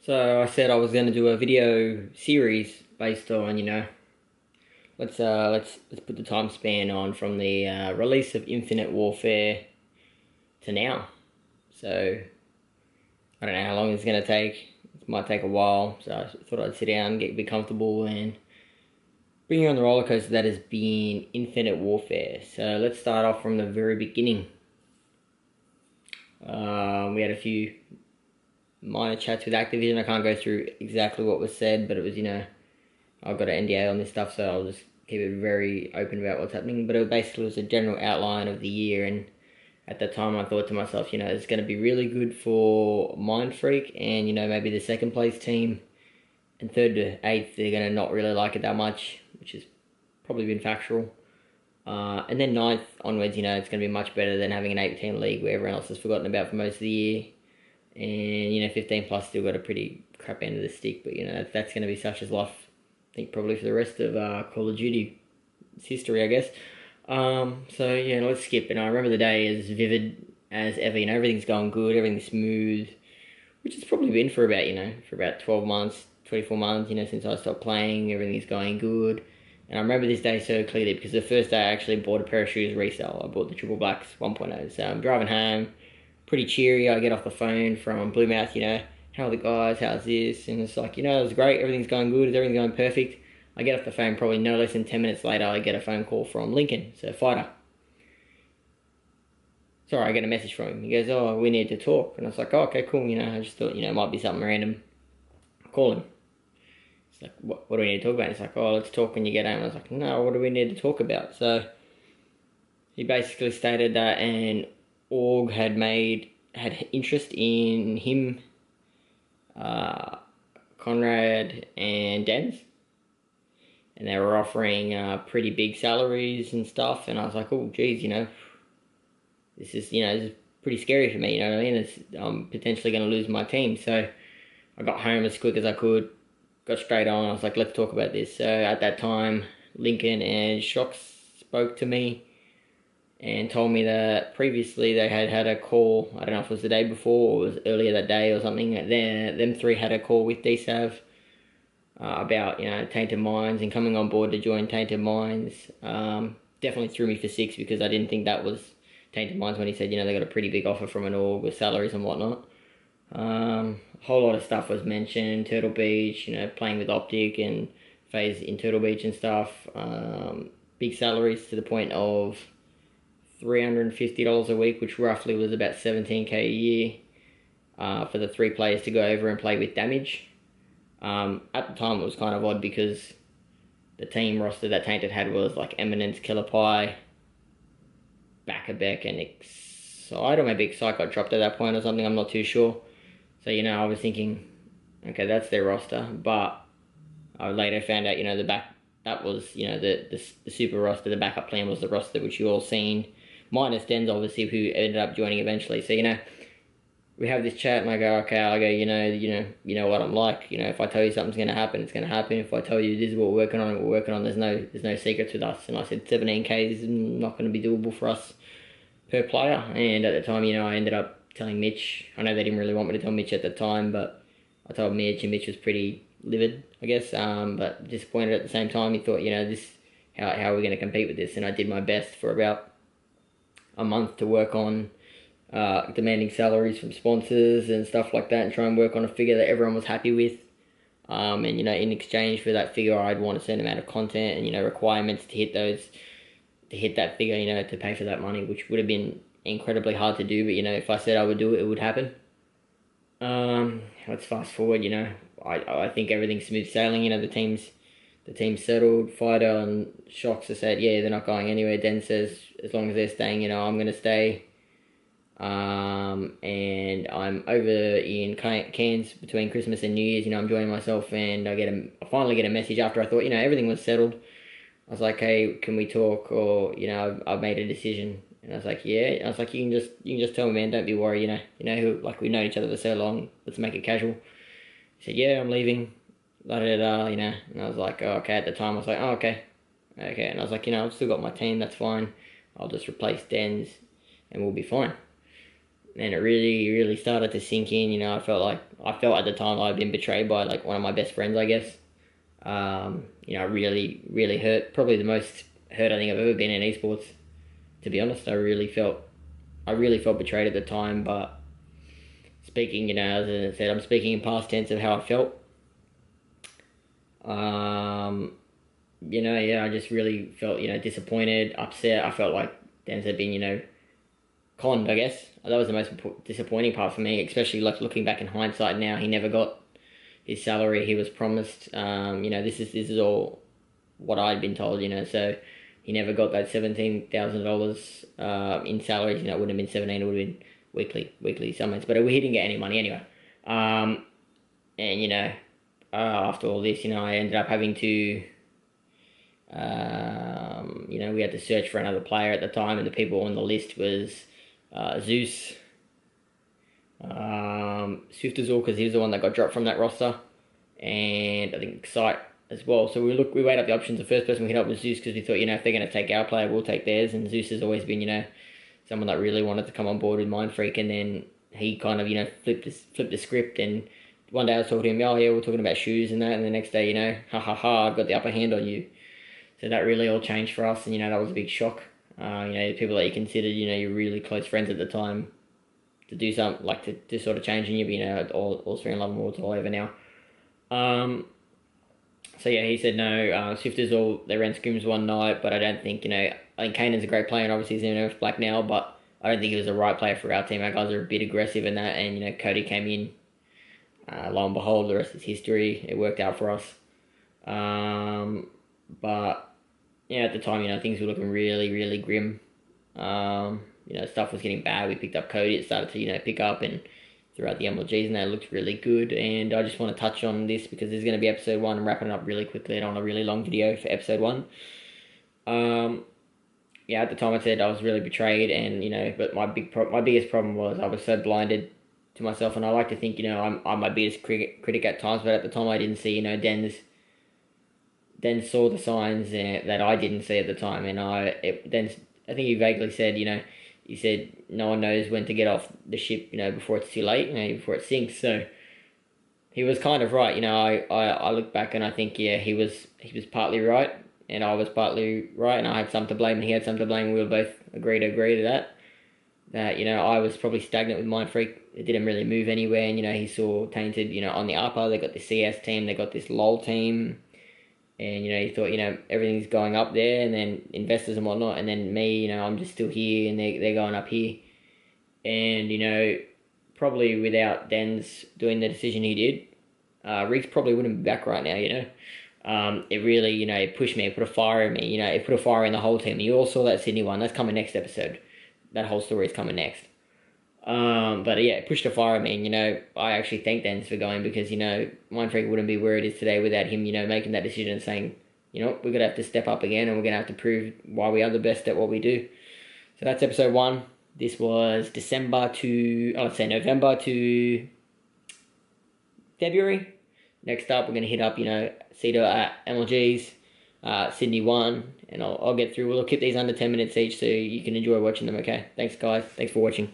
So I said I was going to do a video series based on, let's put the time span on from the release of Infinite Warfare to now. So I don't know how long it's going to take. It might take a while. So I thought I'd sit down, get a bit comfortable, and bring you on the roller coaster that has been Infinite Warfare. So let's start off from the very beginning. We had a few minor chats with Activision. I can't go through exactly what was said, but it was, I've got an NDA on this stuff, so I'll just keep it very open about what's happening. But it basically was a general outline of the year, and at the time I thought to myself, it's going to be really good for Mindfreak, and, maybe the second place team, and third to eighth, they're going to not really like it that much, which has probably been factual. And then ninth onwards, it's going to be much better than having an 8-team league where everyone else has forgotten about for most of the year. And 15 plus still got a pretty crap end of the stick, but that's going to be such as life. I think probably for the rest of Call of Duty history, I guess. So yeah, let's skip. And I remember the day as vivid as ever. Everything's going good, everything's smooth, which it's probably been for about 12 months, 24 months. Since I stopped playing, everything's going good. And I remember this day so clearly because the first day I actually bought a pair of shoes resale. I bought the Triple Blacks 1.0. So I'm driving home. Pretty cheery. I get off the phone from Bluemouth, how are the guys, how's this? And it's like, it was great, everything's going good, everything's going perfect. I get off the phone probably no less than 10 minutes later, I get a phone call from Lincoln, so fighter. Sorry, I get a message from him. He goes, oh, we need to talk. And I was like, oh, okay, cool, I just thought, it might be something random. Call him. It's like, what do we need to talk about? It's like, oh, let's talk when you get home. And I was like, no, what do we need to talk about? So he basically stated that an org had interest in him, Conrad and Denz, and they were offering pretty big salaries and stuff, and I was like, oh geez, this is pretty scary for me, you know what I mean? I'm potentially going to lose my team. So I got home as quick as I could, got straight on. I was like, let's talk about this. So at that time, Lincoln and Shocks spoke to me and told me that previously they had a call. I don't know if it was the day before or it was earlier that day or something. Them three had a call with DSAV about Tainted Minds and coming on board to join Tainted Minds. Definitely threw me for six because I didn't think that was Tainted Minds when he said they got a pretty big offer from an org with salaries and whatnot. A whole lot of stuff was mentioned. Turtle Beach, playing with Optic and FaZe in Turtle Beach and stuff. Big salaries to the point of $350 a week, which roughly was about $17K a year for the three players to go over and play with Damage. At the time, it was kind of odd because the team roster that Tainted had was like Eminence, Killer Pie, Backerbeck, and Excite, or maybe Excite got dropped at that point or something, I'm not too sure. So, I was thinking, okay, that's their roster, but I later found out, that was, the super roster, the backup plan was the roster which you all seen, minus Denz, obviously, who ended up joining eventually. So, we have this chat, and I go, okay, you know what I'm like. If I tell you something's going to happen, it's going to happen. If I tell you this is what we're working on, there's no secrets with us. And I said 17K is not going to be doable for us per player. And at the time, I ended up telling Mitch. I know they didn't really want me to tell Mitch at the time, but I told Mitch, and Mitch was pretty livid, I guess, but disappointed at the same time. He thought, how are we going to compete with this? And I did my best for about a month to work on demanding salaries from sponsors and stuff like that, and try and work on a figure that everyone was happy with. And in exchange for that figure, I'd want a certain amount of content and requirements to hit that figure, to pay for that money, which would have been incredibly hard to do. But if I said I would do it, it would happen. Let's fast forward. I think everything's smooth sailing. The team's settled. Fighter and Shocks have said, yeah, they're not going anywhere. Den says, as long as they're staying, I'm going to stay. And I'm over in Cairns between Christmas and New Year's. I'm enjoying myself, and I finally get a message after I thought, everything was settled. I was like, hey, can we talk? Or, I've made a decision. And I was like, yeah. And I was like, you can just tell me, man, don't be worried, we've known each other for so long, let's make it casual. He said, yeah, I'm leaving, da-da-da-da, and I was like, oh, okay. At the time, I was like, oh, okay, and I was like, I've still got my team, that's fine, I'll just replace Denz, and we'll be fine. and it really started to sink in. You know, I felt at the time I'd been betrayed by like one of my best friends, I guess. You know, really hurt. Probably the most hurt I think I've ever been in esports. To be honest, I really felt betrayed at the time. But speaking, you know, as I said, I'm speaking in past tense of how I felt. Um, you know, yeah, I just really felt, you know, disappointed, upset. I felt like Denz had been, you know, conned, I guess. That was the most disappointing part for me, especially like looking back in hindsight now. He never got his salary he was promised. You know, this is all what I'd been told, you know, so he never got that $17,000 in salaries. You know, it wouldn't have been 17, it would have been weekly summons, but he didn't get any money anyway. And, you know, after all this, you know, I ended up having to you know, we had to search for another player at the time, and the people on the list was Zeus, Swiftazor, because he was the one that got dropped from that roster, and I think Sight as well. So we weighed up the options. The first person we hit up was Zeus because we thought, you know, if they're going to take our player, we'll take theirs. And Zeus has always been, you know, someone that really wanted to come on board with Mindfreak, and then he kind of, you know, flipped the script. And one day I was talking to him, oh yeah, we're talking about shoes and that, and the next day, you know, I've got the upper hand on you. So that really all changed for us, and you know, that was a big shock. You know, people that you considered, you know, your really close friends at the time, to do something like to sort of change in you, but you know, all three in love awards all over now. So yeah, he said no. Swifters all they ran scrims one night, but I don't think, you know, I think Kanan's a great player, and obviously he's in Earth Black now, but I don't think he was the right player for our team. Our guys are a bit aggressive in that, and you know, Cody came in. Lo and behold, the rest is history. It worked out for us. But yeah, at the time, you know, things were looking really grim. You know, stuff was getting bad. We picked up Cody. It started to, you know, pick up, and throughout the MLGs, and that looked really good. And I just want to touch on this because this is going to be episode 1. I'm wrapping it up really quickly and on a really long video for episode 1. Yeah, at the time I said I was really betrayed, and you know, but my biggest problem was I was so blinded to myself, and I like to think, you know, I'm my biggest critic at times, but at the time I didn't see, you know, Then saw the signs that I didn't see at the time, and I think he vaguely said, you know, he said no one knows when to get off the ship, you know, before it's too late, you know, before it sinks. So he was kind of right, you know. I look back and I think, yeah, he was partly right, and I was partly right, and I had some to blame, and he had some to blame. We were both agree to that. That, you know, I was probably stagnant with Mindfreak. It didn't really move anywhere, and you know, he saw Tainted, you know, on the upper. They got the CS team, they got this LOL team. And, you know, you thought, you know, everything's going up there, and then investors and whatnot, and then me, you know, I'm just still here, and they're going up here. And, you know, probably without Denz doing the decision he did, Riggs probably wouldn't be back right now, you know. It really, you know, it pushed me, it put a fire in me, you know, it put a fire in the whole team. You all saw that Sydney one, that's coming next episode. That whole story is coming next. But yeah, it pushed a fire at me, and you know, I actually thank Dennis for going, because you know, Mindfreak wouldn't be where it is today without him, you know, making that decision and saying, you know, we're gonna have to step up again, and we're gonna have to prove why we are the best at what we do. So that's episode 1. This was November to February. Next up, we're gonna hit up, you know, Cedar MLGs, Sydney 1, and I'll get through. We'll keep these under 10 minutes each, so you can enjoy watching them. Okay, thanks guys, thanks for watching.